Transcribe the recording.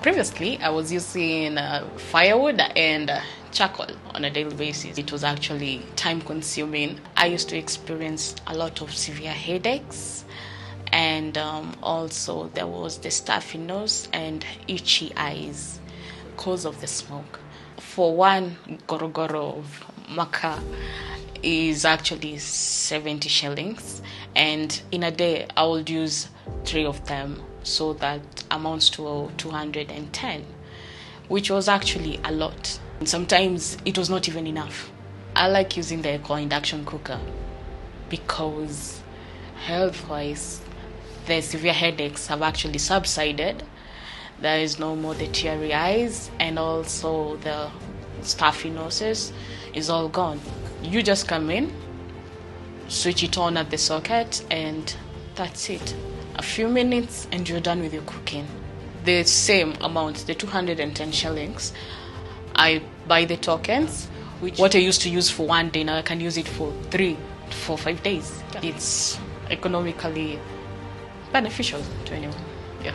Previously, I was using firewood and charcoal on a daily basis. It was actually time consuming. I used to experience a lot of severe headaches, and also there was the stuffy nose and itchy eyes because of the smoke. For one gorogoro of maca is actually 70 shillings, and in a day I would use 3 of them, so that amounts to 210, which was actually a lot. And sometimes it was not even enough. I like using the ECOA Induction Cooker because health-wise the severe headaches have actually subsided. There is no more the teary eyes, and also the stuffy noses is all gone. You just come in, switch it on at the socket, and that's it. A few minutes and you're done with your cooking. The same amount, the 210 shillings, I buy the tokens, which what I used to use for one day, now I can use it for 3, 4, 5 days. It's economically beneficial to anyone. Yeah.